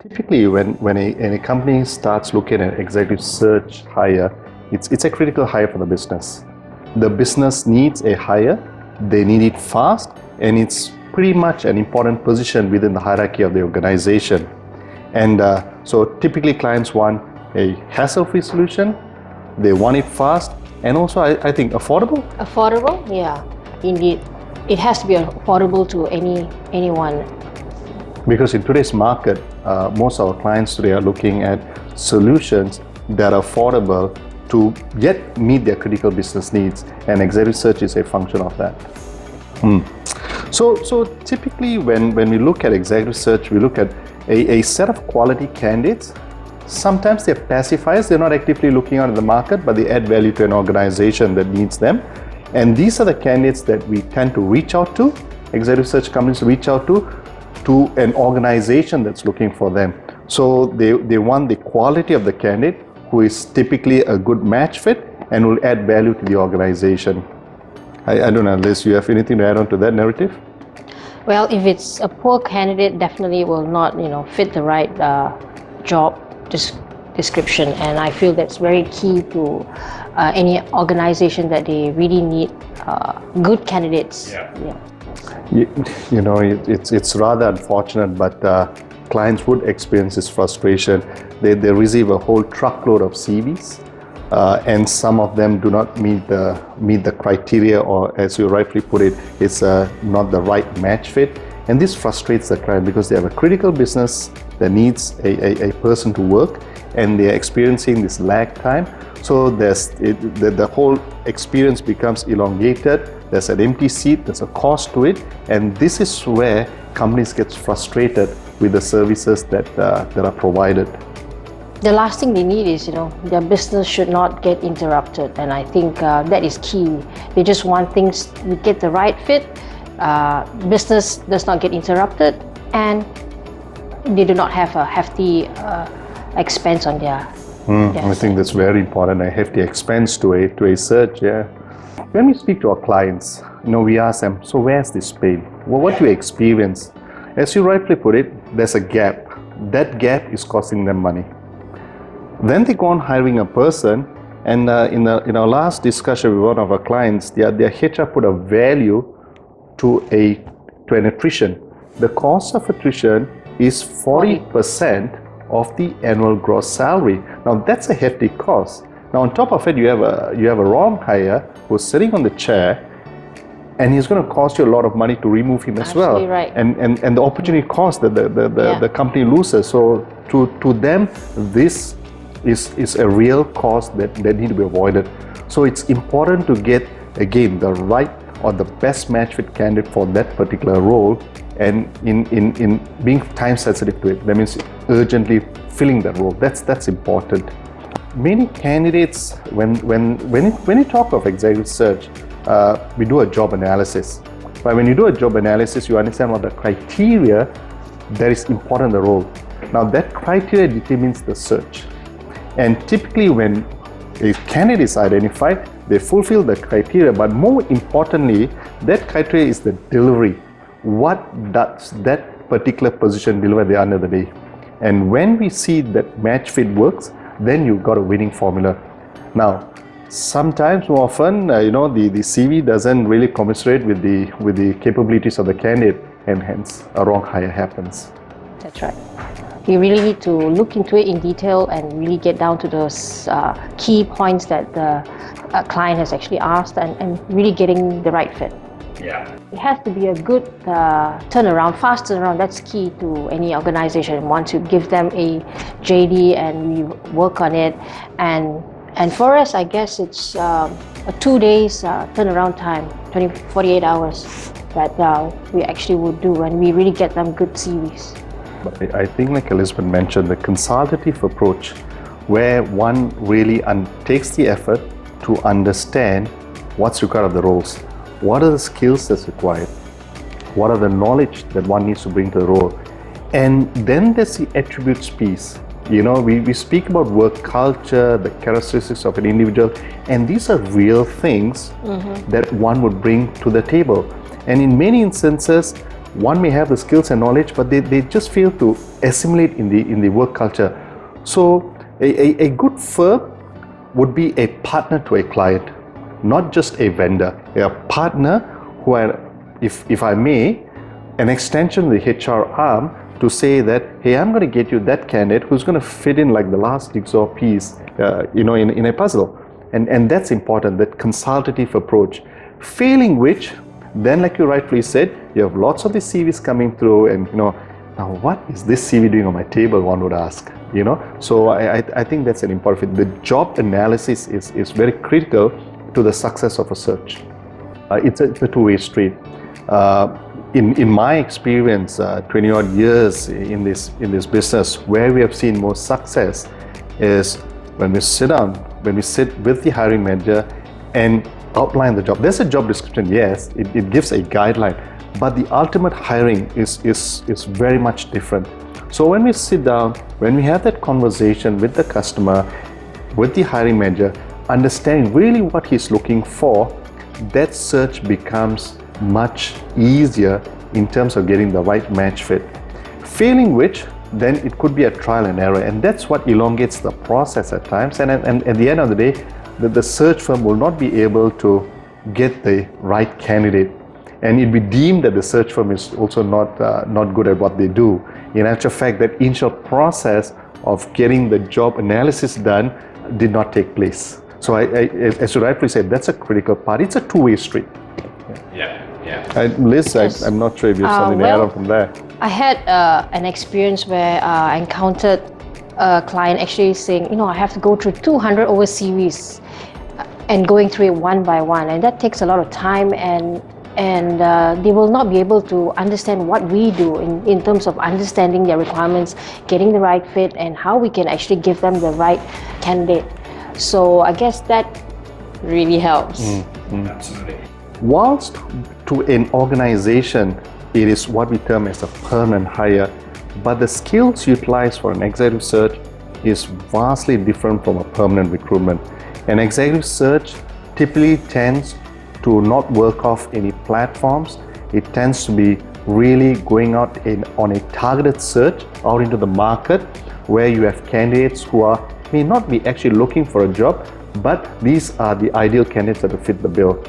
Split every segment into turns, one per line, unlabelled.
Typically, when a company starts looking at executive search hire, it's a critical hire for the business. The business needs a hire, they need it fast, and it's pretty much an important position within the hierarchy of the organization. And so typically clients want a hassle-free solution, they want it fast, and also I think affordable.
Affordable? Yeah, indeed. It has to be affordable to anyone.
Because in today's market, most of our clients today are looking at solutions that are affordable to yet meet their critical business needs, and executive search is a function of that. So typically when we look at executive search, we look at a set of quality candidates. Sometimes they're pacifiers, they're not actively looking out at the market, but they add value to an organization that needs them. And these are the candidates that we tend to reach out to, executive search companies reach out to an organization that's looking for them. So they want the quality of the candidate who is typically a good match fit and will add value to the organization. I don't know, Liz, you have anything to add on to that narrative?
Well, if it's a poor candidate, definitely will not, fit the right job description, and I feel that's very key to any organization that they really need good candidates.
It's rather unfortunate, but clients would experience this frustration. They receive a whole truckload of CVs, and some of them do not meet the criteria, or as you rightly put it, it's not the right match fit. And this frustrates the client because they have a critical business that needs a person to work, and they're experiencing this lag time. So the whole experience becomes elongated. There's an empty seat, there's a cost to it, and this is where companies get frustrated with the services that are provided.
The last thing they need is, their business should not get interrupted, and I think that is key. They just want things to get the right fit, business does not get interrupted, and they do not have a hefty expense on their
I think that's very important, a hefty expense to a search, yeah. When we speak to our clients, we ask them, so where's this pain? Well, what do you experience? As you rightly put it, there's a gap. That gap is costing them money. Then they go on hiring a person, and in our last discussion with one of our clients, their HR put a value to an attrition. The cost of attrition is 40% of the annual gross salary. Now that's a hefty cost. Now on top of it, you have a wrong hire who's sitting on the chair, and he's going to cost you a lot of money to remove him as well.
Right.
And the opportunity cost that the company loses. So to them, this is a real cost that need to be avoided. So it's important to get, again, the right or the best match fit candidate for that particular role, and in being time sensitive to it. That means urgently filling that role. That's important. Many candidates, when you talk of executive search, we do a job analysis. But when you do a job analysis, you understand what the criteria that is important in the role. Now that criteria determines the search. And typically when a candidate is identified, they fulfill the criteria, but more importantly, that criteria is the delivery. What does that particular position deliver at the end of the day? And when we see that match fit works, then you've got a winning formula. Now, sometimes more often, the CV doesn't really commensurate with the capabilities of the candidate, and hence a wrong hire happens.
That's right. You really need to look into it in detail and really get down to those key points that the client has actually asked, and really getting the right fit.
Yeah.
It has to be a good turnaround, fast turnaround. That's key to any organization. Want to give them a JD and we work on it. And for us, I guess it's a 2 days turnaround time, 48 hours that we actually would do, and we really get them good CVs.
But I think, like Elizabeth mentioned, the consultative approach, where one really takes the effort to understand what's required of the roles. What are the skills that's required? What are the knowledge that one needs to bring to the role? And then there's the attributes piece. We speak about work culture, the characteristics of an individual, and these are real things that one would bring to the table. And in many instances, one may have the skills and knowledge, but they just fail to assimilate in the work culture. So a good firm would be a partner to a client, not just a vendor. A partner who are, if I may, an extension of the HR arm to say that, hey, I'm going to get you that candidate who's going to fit in like the last jigsaw piece, in a puzzle. And that's important, that consultative approach. Failing which, then like you rightfully said, you have lots of the CVs coming through, and now what is this CV doing on my table, one would ask. So I think that's an important thing. The job analysis is very critical to the success of a search. It's a two-way street. In my experience, 20 odd years in this business, where we have seen more success is when we sit with the hiring manager and outline the job. There's a job description, yes, it gives a guideline, but the ultimate hiring is very much different. So when we sit down, when we have that conversation with the customer, with the hiring manager, understanding really what he's looking for, that search becomes much easier in terms of getting the right match fit. Failing which, then it could be a trial and error, and that's what elongates the process at times. And at the end of the day, the search firm will not be able to get the right candidate, and it'd be deemed that the search firm is also not good at what they do. In actual fact, that initial process of getting the job analysis done did not take place. So as you rightfully said, that's a critical part. It's a two-way street.
Yeah.
Liz,
Yes.
I'm not sure if you have something to add on from there.
I had an experience where I encountered a client actually saying, I have to go through 200 over CVs and going through it one by one, and that takes a lot of time, and they will not be able to understand what we do in terms of understanding their requirements, getting the right fit, and how we can actually give them the right candidate. So I guess that really helps.
Absolutely.
Whilst to an organization, it is what we term as a permanent hire, but the skills utilized for an executive search is vastly different from a permanent recruitment. An executive search typically tends to not work off any platforms. It tends to be really going out on a targeted search out into the market, where you have candidates who may not be actually looking for a job, but these are the ideal candidates that will fit the bill.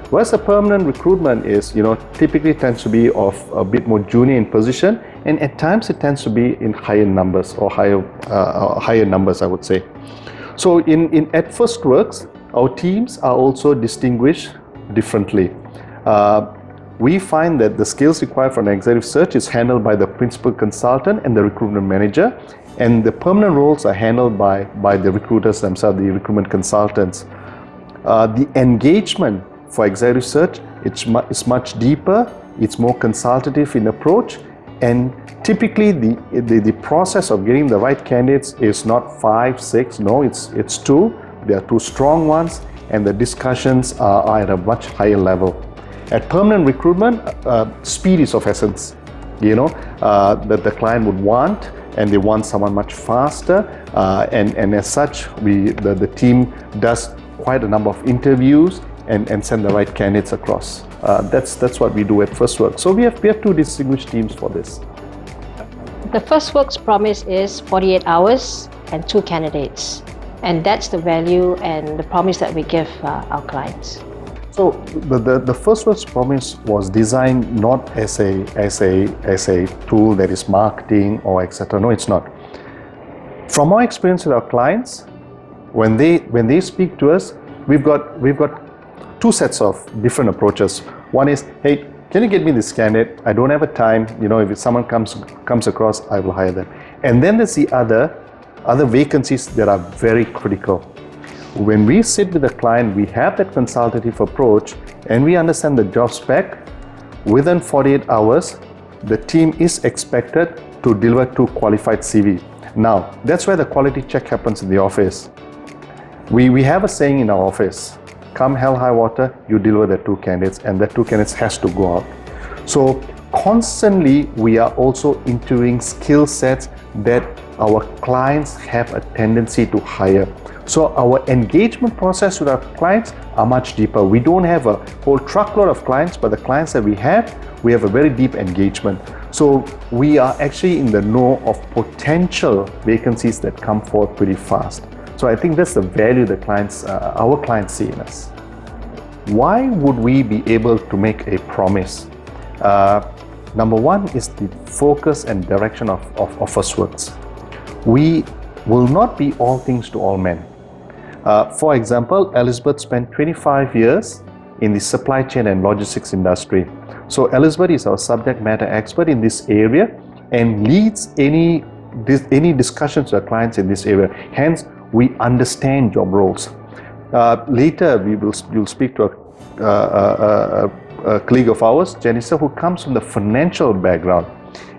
Whereas a permanent recruitment is, typically tends to be of a bit more junior in position, and at times it tends to be in higher numbers or higher numbers, I would say. So at Firstworks, our teams are also distinguished differently. We find that the skills required for an executive search is handled by the principal consultant and the recruitment manager, and the permanent roles are handled by the recruiters themselves, the recruitment consultants. The engagement for executive search, it's much deeper, it's more consultative in approach, and typically the process of getting the right candidates is not 5, 6, no, it's 2. There are 2 strong ones, and the discussions are at a much higher level. At permanent recruitment, speed is of essence. That the client would want, and they want someone much faster, and as such, the team does quite a number of interviews and send the right candidates across. That's what we do at Firstworks. So we have 2 distinguished teams for this.
The Firstworks promise is 48 hours and 2 candidates, and that's the value and the promise that we give our clients.
So the Firstworks promise was designed not as a tool that is marketing or etc. No, it's not. From our experience with our clients, when they speak to us, we've got 2 sets of different approaches. One is, hey, can you get me this candidate? I don't have a time. If someone comes across, I will hire them. And then there's the other vacancies that are very critical. When we sit with the client, we have that consultative approach, and we understand the job spec. Within 48 hours, the team is expected to deliver 2 qualified CV. Now, that's where the quality check happens in the office. We have a saying in our office: come hell high water, you deliver the 2 candidates, and the 2 candidates has to go out. So constantly, we are also interviewing skill sets that our clients have a tendency to hire. So our engagement process with our clients are much deeper. We don't have a whole truckload of clients, but the clients that we have a very deep engagement. So we are actually in the know of potential vacancies that come forward pretty fast. So I think that's the value that our clients see in us. Why would we be able to make a promise? Number one is the focus and direction of Firstworks. We will not be all things to all men. For example, Elizabeth spent 25 years in the supply chain and logistics industry. So Elizabeth is our subject matter expert in this area and leads any discussions with our clients in this area. Hence, we understand job roles. Later, you'll speak to a colleague of ours, Jennifer, who comes from the financial background.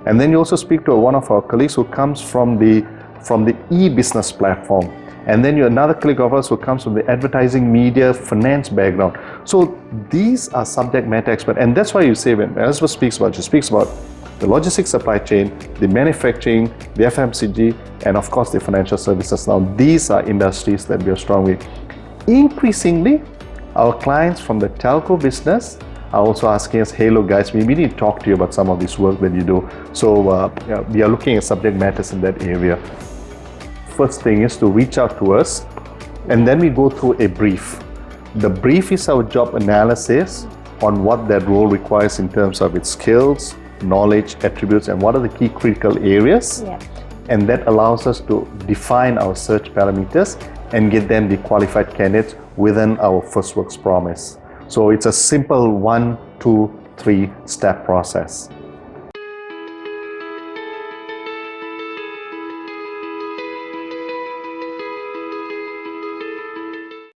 And then you also speak to one of our colleagues who comes from the e-business platform. And then you're another colleague of ours who comes from the advertising, media, finance background. So these are subject matter experts. And that's why you say when Elizabeth speaks about, she speaks about the logistics supply chain, the manufacturing, the FMCG, and of course the financial services. Now these are industries that we are strong with. Increasingly, our clients from the telco business are also asking us, hey, look guys, we need to talk to you about some of this work that you do. So we are looking at subject matters in that area. First thing is to reach out to us, and then we go through a brief. The brief is our job analysis on what that role requires in terms of its skills, knowledge, attributes, and what are the key critical areas.
Yeah.
And that allows us to define our search parameters and get them the qualified candidates within our Firstworks promise. So it's a simple 1, 2, 3 step process.